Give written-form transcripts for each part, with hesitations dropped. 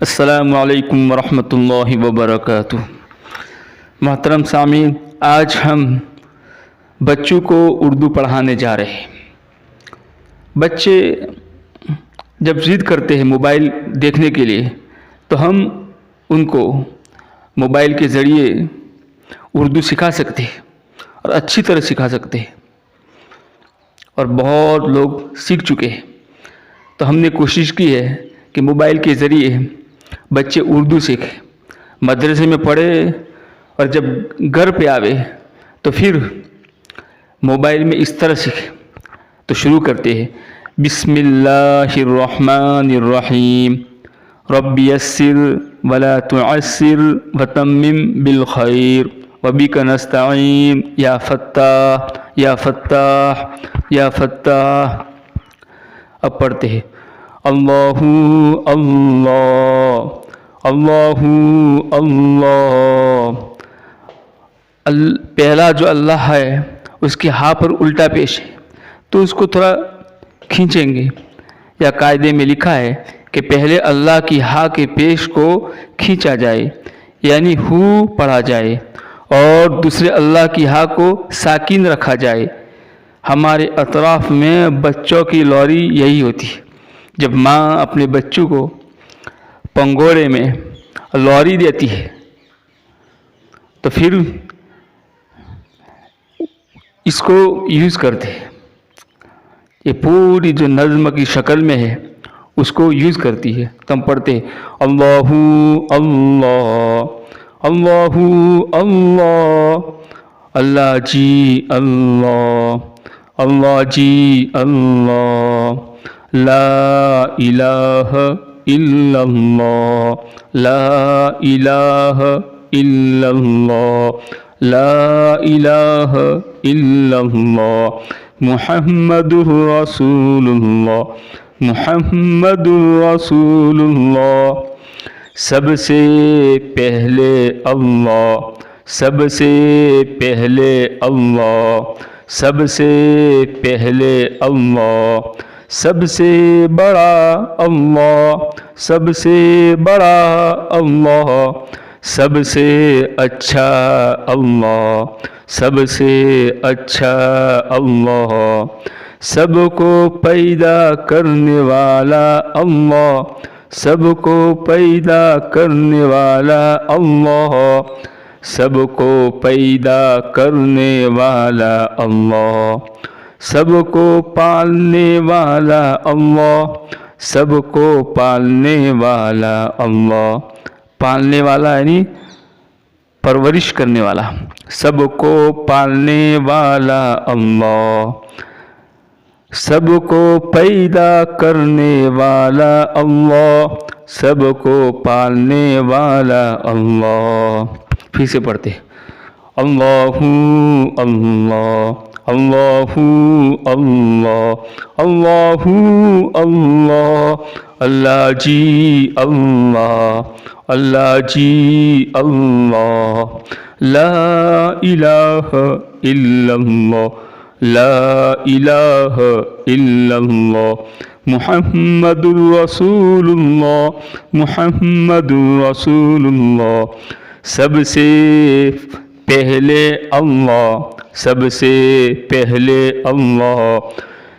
السلام علیکم ورحمۃ اللہ وبرکاتہ۔ محترم سامعین، آج ہم بچوں کو اردو پڑھانے جا رہے ہیں۔ بچے جب ضد کرتے ہیں موبائل دیکھنے کے لیے تو ہم ان کو موبائل کے ذریعے اردو سکھا سکتے ہیں اور اچھی طرح سکھا سکتے ہیں، اور بہت لوگ سیکھ چکے ہیں۔ تو ہم نے کوشش کی ہے کہ موبائل کے ذریعے بچے اردو سیکھیں، مدرسے میں پڑھے، اور جب گھر پہ آوے تو پھر موبائل میں اس طرح سیکھیں۔ تو شروع کرتے ہیں، بسم اللہ الرحمن الرحیم، رب یسر ولا تعسر وتمم بالخیر وبک نستعین یا فتاح یا فتاح یا فتاح۔ اب پڑھتے ہیں، اللہ اللہ اللہ اللہ۔ پہلا جو اللہ ہے اس کے ہاں پر الٹا پیش ہے، تو اس کو تھوڑا کھینچیں گے، یا قاعدے میں لکھا ہے کہ پہلے اللہ کی ہاں کے پیش کو کھینچا جائے، یعنی ہو پڑھا جائے، اور دوسرے اللہ کی ہاں کو ساکن رکھا جائے۔ ہمارے اطراف میں بچوں کی لوری یہی ہوتی ہے۔ جب ماں اپنے بچوں کو پنگوڑے میں لوری دیتی ہے تو پھر اس کو یوز کرتے ہیں، یہ پوری جو نظم کی شکل میں ہے اس کو یوز کرتی ہے۔ تو ہم پڑھتے ہیں، اللہ اللہ اللہ اللہ، اللہ جی اللہ، اللہ جی اللہ، لا الہ الا اللہ، لا الہ الا اللہ، لا الہ الا اللہ، محمد رسول اللہ، محمد رسول اللہ۔ سب سے پہلے اللہ، سب سے پہلے اللہ، سب سے پہلے اللہ، سب سے بڑا اللہ، سب سے بڑا اللہ، سب سے اچھا اللہ، سب سے اچھا اللہ، سب کو پیدا کرنے والا اللہ، سب کو پیدا کرنے والا اللہ، سب کو پیدا کرنے والا اللہ، سب کو پالنے والا اللہ، سب کو پالنے والا اللہ۔ پالنے والا یعنی پرورش کرنے والا، سب کو پالنے والا اللہ، سب کو پیدا کرنے والا اللہ، سب کو پالنے والا اللہ۔ پھر سے پڑھتے، اللہ اللہ اللہ اللہ اللہ اللہ، اللہ جی اللہ، اللہ جی اللہ، لا الہ الا اللہ، لا الہ الا اللہ، محمد رسول اللہ، محمد رسول اللہ۔ سب سے پہلے اللہ، سب سے پہلے اللہ،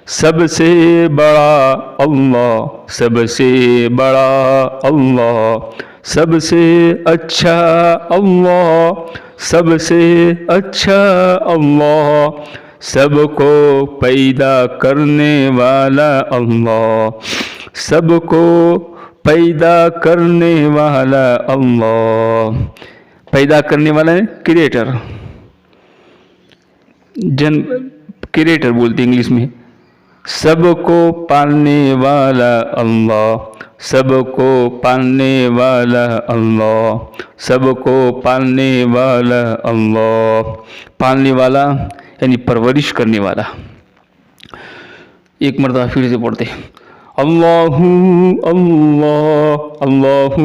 سب سے بڑا اللہ، سب سے بڑا اللہ، سب سے اچھا اللہ، سب سے اچھا اللہ، سب کو پیدا کرنے والا اللہ، سب کو پیدا کرنے والا اللہ۔ پیدا کرنے والا ہے کریٹر، کریٹر بولتے انگلش میں۔ سب کو پالنے والا اللہ، سب کو پالنے والا اللہ، سب کو پالنے والا اللہ۔ پالنے والا یعنی پرورش کرنے والا۔ ایک مرتبہ پھر سے پڑھتے ہیں، اللہ اللہ اللہ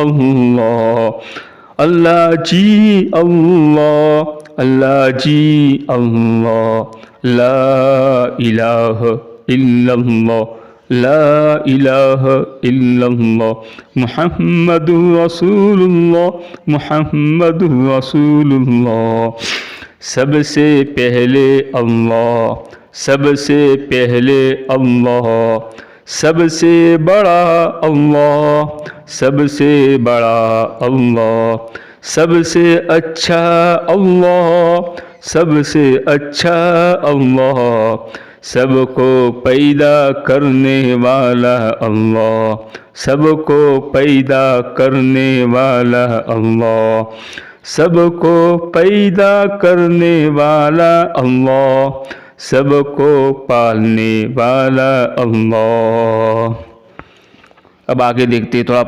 اللہ، اللہ جی اللہ، اللہ جی اللہ، لا الہ الا اللہ، لا الہ الا اللہ محمد رسول اللہ محمد رسول اللہ۔ سب سے پہلے اللہ، سب سے پہلے اللہ، سب سے بڑا اللہ، سب سے بڑا اللہ، سب سے اچھا اللہ، سب سے اچھا اللہ، سب کو پیدا کرنے والا اللہ، سب کو پیدا کرنے والا اللہ، سب کو پیدا کرنے والا اللہ، سب کو پالنے والا اللہ۔ اب آگے دیکھتے تھوڑا